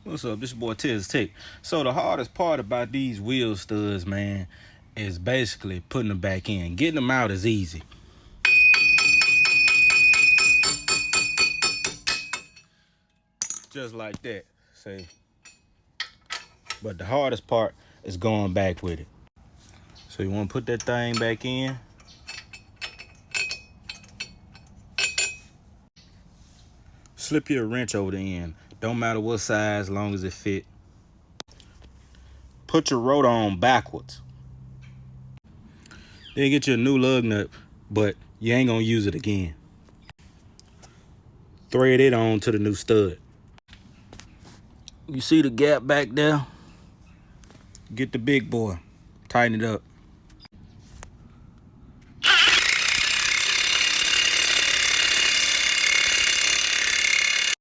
What's up? This your boy Tiz Tech. So the hardest part about these wheel studs, man, is basically putting them back in. Getting them out is easy. Just like that. Say. But the hardest part is going back with it. So you want to put that thing back in. Slip your wrench over the end. Don't matter what size, as long as it fit. Put your rotor on backwards. Then get you a new lug nut, but you ain't gonna use it again. Thread it on to the new stud. You see the gap back there? Get the big boy, tighten it up.